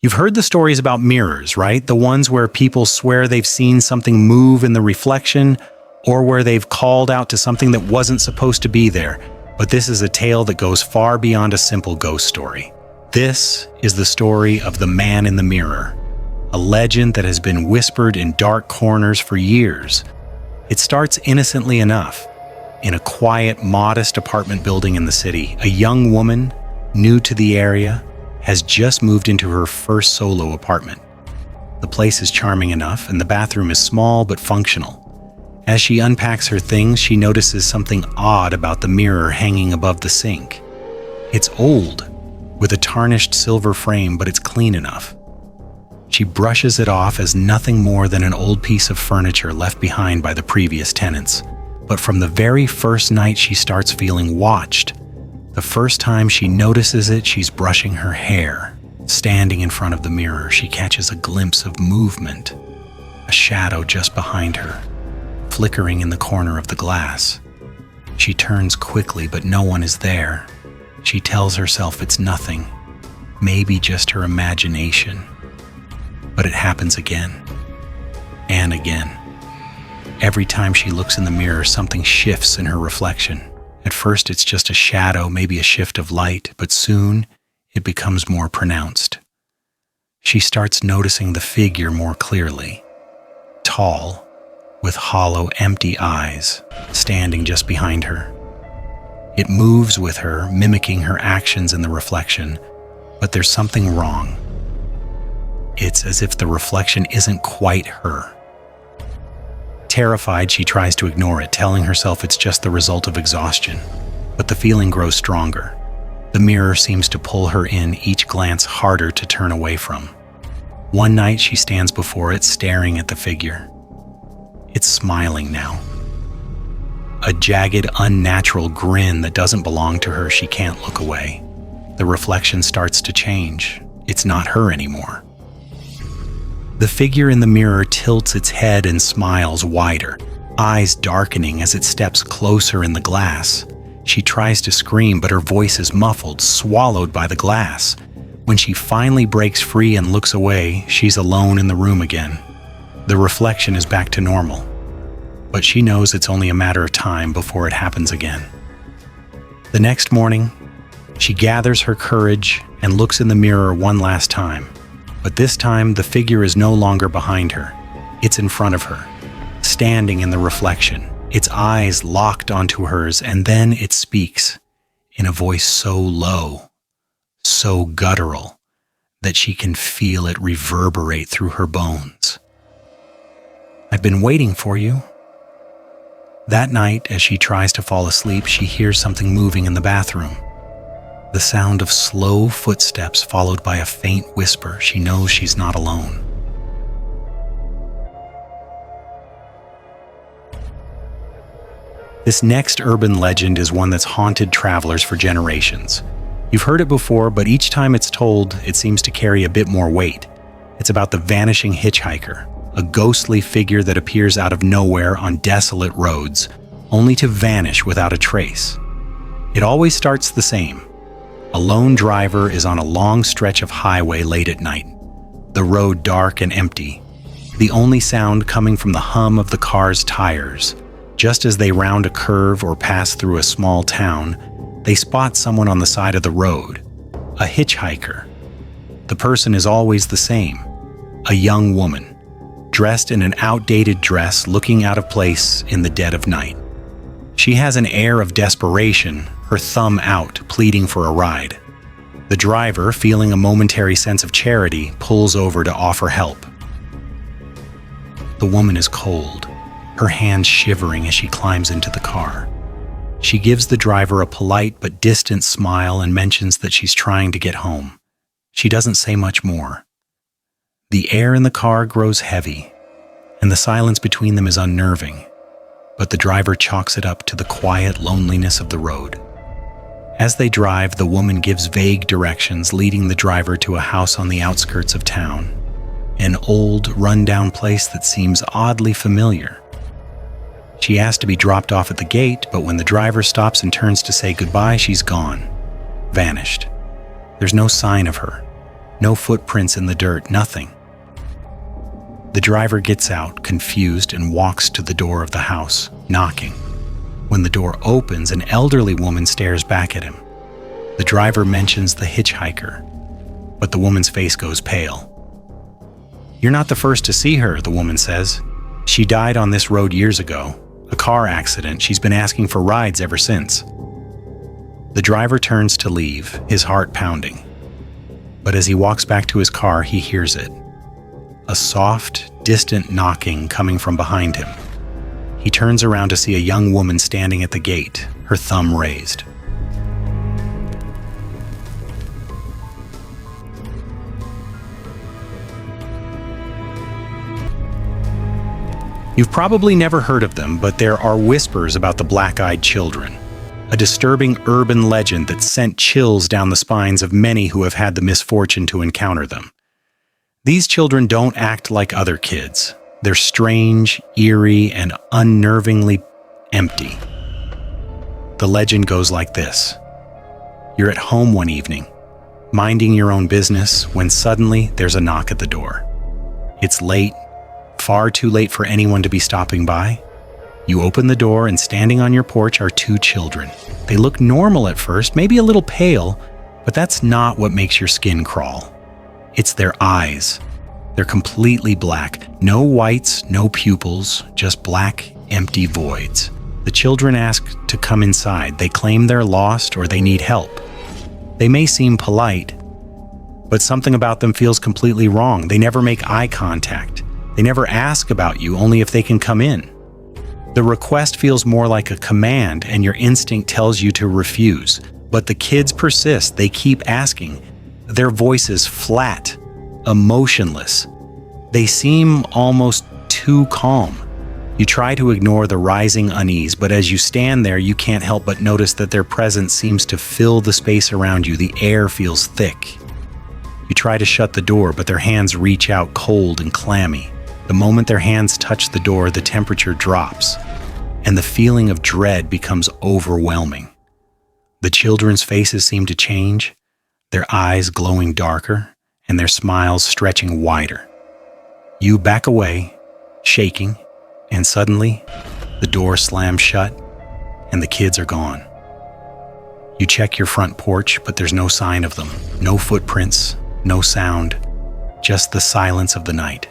You've heard the stories about mirrors, right? The ones where people swear they've seen something move in the reflection, or where they've called out to something that wasn't supposed to be there. But this is a tale that goes far beyond a simple ghost story. This is the story of the man in the mirror, a legend that has been whispered in dark corners for years. It starts innocently enough. In a quiet, modest apartment building in the city, a young woman, new to the area, has just moved into her first solo apartment. The place is charming enough, and the bathroom is small but functional. As she unpacks her things, she notices something odd about the mirror hanging above the sink. It's old, with a tarnished silver frame, but it's clean enough. She brushes it off as nothing more than an old piece of furniture left behind by the previous tenants. But from the very first night, she starts feeling watched. The first time she notices it, she's brushing her hair. Standing in front of the mirror, she catches a glimpse of movement, a shadow just behind her, flickering in the corner of the glass. She turns quickly, but no one is there. She tells herself it's nothing, maybe just her imagination. But it happens again, and again. Every time she looks in the mirror, something shifts in her reflection. At first, it's just a shadow, maybe a shift of light, but soon it becomes more pronounced. She starts noticing the figure more clearly. Tall, with hollow, empty eyes, standing just behind her. It moves with her, mimicking her actions in the reflection, but there's something wrong. It's as if the reflection isn't quite her. Terrified, she tries to ignore it, telling herself it's just the result of exhaustion. But the feeling grows stronger. The mirror seems to pull her in, each glance harder to turn away from. One night, she stands before it, staring at the figure. It's smiling now. A jagged, unnatural grin that doesn't belong to her. She can't look away. The reflection starts to change. It's not her anymore. The figure in the mirror tilts its head and smiles wider, eyes darkening as it steps closer in the glass. She tries to scream, but her voice is muffled, swallowed by the glass. When she finally breaks free and looks away, she's alone in the room again. The reflection is back to normal, but she knows it's only a matter of time before it happens again. The next morning, she gathers her courage and looks in the mirror one last time. But this time, the figure is no longer behind her. It's in front of her, standing in the reflection, its eyes locked onto hers, and then it speaks in a voice so low, so guttural, that she can feel it reverberate through her bones. "I've been waiting for you." That night, as she tries to fall asleep, she hears something moving in the bathroom. The sound of slow footsteps followed by a faint whisper. She knows she's not alone. This next urban legend is one that's haunted travelers for generations. You've heard it before, but each time it's told, it seems to carry a bit more weight. It's about the vanishing hitchhiker, a ghostly figure that appears out of nowhere on desolate roads, only to vanish without a trace. It always starts the same. A lone driver is on a long stretch of highway late at night, the road dark and empty, the only sound coming from the hum of the car's tires. Just as they round a curve or pass through a small town, they spot someone on the side of the road, a hitchhiker. The person is always the same, a young woman, dressed in an outdated dress, looking out of place in the dead of night. She has an air of desperation, her thumb out, pleading for a ride. The driver, feeling a momentary sense of charity, pulls over to offer help. The woman is cold, her hands shivering as she climbs into the car. She gives the driver a polite but distant smile and mentions that she's trying to get home. She doesn't say much more. The air in the car grows heavy, and the silence between them is unnerving, but the driver chalks it up to the quiet loneliness of the road. As they drive, the woman gives vague directions, leading the driver to a house on the outskirts of town, an old, run-down place that seems oddly familiar. She asks to be dropped off at the gate, but when the driver stops and turns to say goodbye, she's gone, vanished. There's no sign of her, No footprints in the dirt, nothing. The driver gets out, confused, and walks to the door of the house, knocking. When the door opens, an elderly woman stares back at him. The driver mentions the hitchhiker, but the woman's face goes pale. "You're not the first to see her," the woman says. "She died on this road years ago. A car accident. She's been asking for rides ever since." The driver turns to leave, his heart pounding. But as he walks back to his car, he hears it. A soft, distant knocking coming from behind him. He turns around to see a young woman standing at the gate, her thumb raised. You've probably never heard of them, but there are whispers about the black-eyed children, a disturbing urban legend that sent chills down the spines of many who have had the misfortune to encounter them. These children don't act like other kids. They're strange, eerie, and unnervingly empty. The legend goes like this. You're at home one evening, minding your own business, when suddenly there's a knock at the door. It's late, far too late for anyone to be stopping by. You open the door, and standing on your porch are two children. They look normal at first, maybe a little pale, but that's not what makes your skin crawl. It's their eyes. They're completely black. No whites, no pupils, just black, empty voids. The children ask to come inside. They claim they're lost or they need help. They may seem polite, but something about them feels completely wrong. They never make eye contact. They never ask about you, only if they can come in. The request feels more like a command, and your instinct tells you to refuse. But the kids persist. They keep asking. Their voices flat, emotionless. They seem almost too calm. You try to ignore the rising unease, but as you stand there, you can't help but notice that their presence seems to fill the space around you. The air feels thick. You try to shut the door, but their hands reach out cold and clammy. The moment their hands touch the door, the temperature drops, and the feeling of dread becomes overwhelming. The children's faces seem to change, their eyes glowing darker, and their smiles stretching wider. You back away, shaking, and suddenly, the door slams shut, and the kids are gone. You check your front porch, but there's no sign of them. No footprints, no sound, just the silence of the night.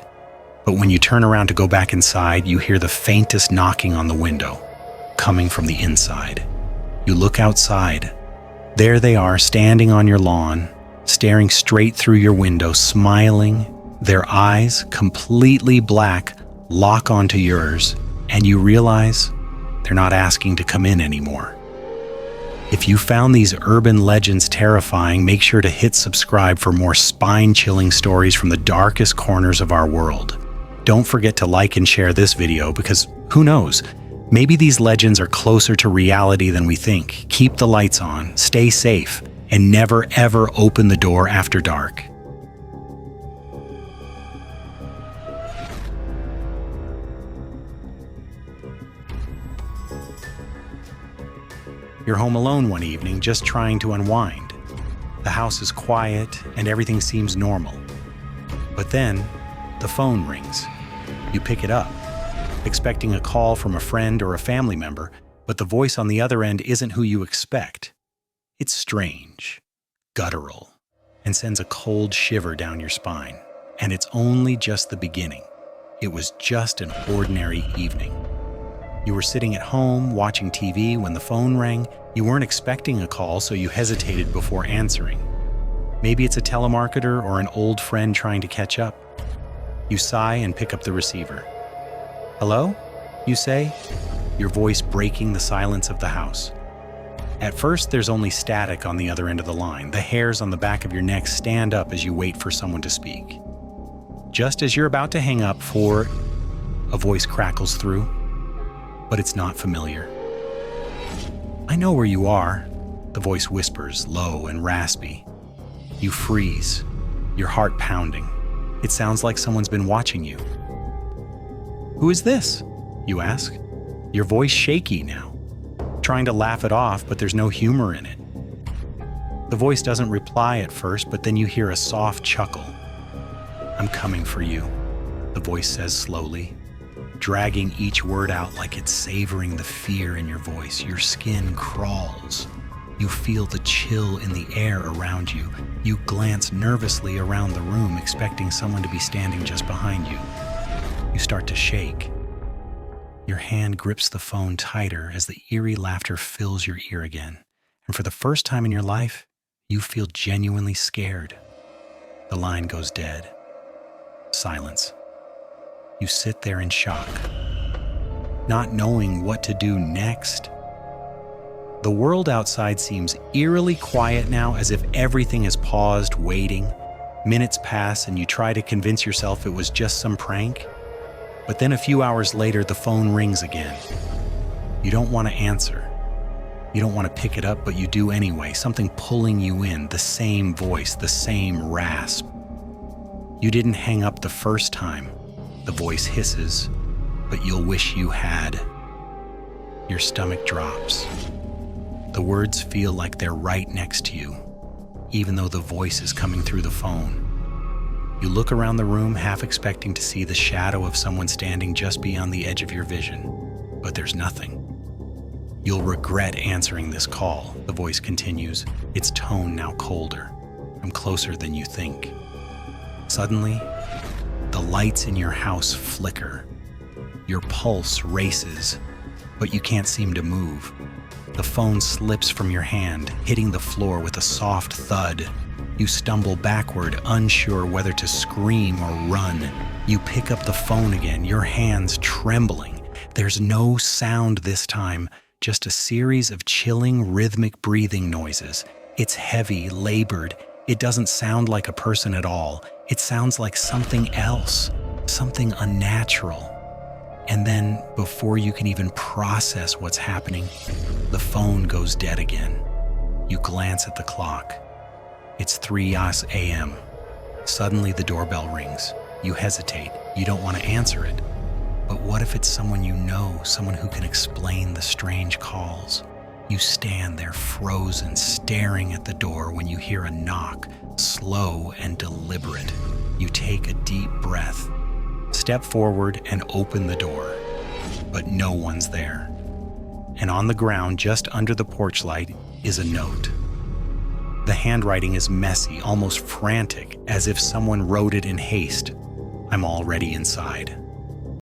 But when you turn around to go back inside, you hear the faintest knocking on the window, coming from the inside. You look outside. There they are, standing on your lawn, staring straight through your window, smiling. Their eyes, completely black, lock onto yours, and you realize they're not asking to come in anymore. If you found these urban legends terrifying, make sure to hit subscribe for more spine-chilling stories from the darkest corners of our world. Don't forget to like and share this video because, who knows, maybe these legends are closer to reality than we think. Keep the lights on, stay safe, and never ever open the door after dark. You're home alone one evening, just trying to unwind. The house is quiet and everything seems normal. But then, the phone rings. You pick it up, expecting a call from a friend or a family member, but the voice on the other end isn't who you expect. It's strange, guttural, and sends a cold shiver down your spine. And it's only just the beginning. It was just an ordinary evening. You were sitting at home watching TV when the phone rang. You weren't expecting a call, so you hesitated before answering. Maybe it's a telemarketer or an old friend trying to catch up. You sigh and pick up the receiver. "Hello?" you say, your voice breaking the silence of the house. At first, there's only static on the other end of the line. The hairs on the back of your neck stand up as you wait for someone to speak. Just as you're about to hang up, a voice crackles through, but it's not familiar. "I know where you are," the voice whispers, low and raspy. You freeze, your heart pounding. It sounds like someone's been watching you. "Who is this?" you ask, your voice shaky now, trying to laugh it off, but there's no humor in it. The voice doesn't reply at first, but then you hear a soft chuckle. "I'm coming for you," the voice says slowly, dragging each word out like it's savoring the fear in your voice. Your skin crawls. You feel the chill in the air around you. You glance nervously around the room, expecting someone to be standing just behind you. You start to shake. Your hand grips the phone tighter as the eerie laughter fills your ear again. And for the first time in your life, you feel genuinely scared. The line goes dead. Silence. You sit there in shock, not knowing what to do next. The world outside seems eerily quiet now, as if everything is paused, waiting. Minutes pass and you try to convince yourself it was just some prank. But then a few hours later, the phone rings again. You don't want to answer. You don't want to pick it up, but you do anyway, something pulling you in, the same voice, the same rasp. You didn't hang up the first time, the voice hisses, but you'll wish you had. Your stomach drops. The words feel like they're right next to you, even though the voice is coming through the phone. You look around the room, half expecting to see the shadow of someone standing just beyond the edge of your vision, but there's nothing. "You'll regret answering this call," the voice continues, its tone now colder. "I'm closer than you think." Suddenly, the lights in your house flicker. Your pulse races, but you can't seem to move. The phone slips from your hand, hitting the floor with a soft thud. You stumble backward, unsure whether to scream or run. You pick up the phone again, your hands trembling. There's no sound this time, just a series of chilling, rhythmic breathing noises. It's heavy, labored. It doesn't sound like a person at all. It sounds like something else, something unnatural. And then, before you can even process what's happening, the phone goes dead again. You glance at the clock. It's 3 a.m. Suddenly the doorbell rings. You hesitate. You don't want to answer it. But what if it's someone you know, someone who can explain the strange calls? You stand there frozen, staring at the door when you hear a knock, slow and deliberate. You take a deep breath, step forward and open the door. But no one's there. And on the ground, just under the porch light, is a note. The handwriting is messy, almost frantic, as if someone wrote it in haste. "I'm already inside."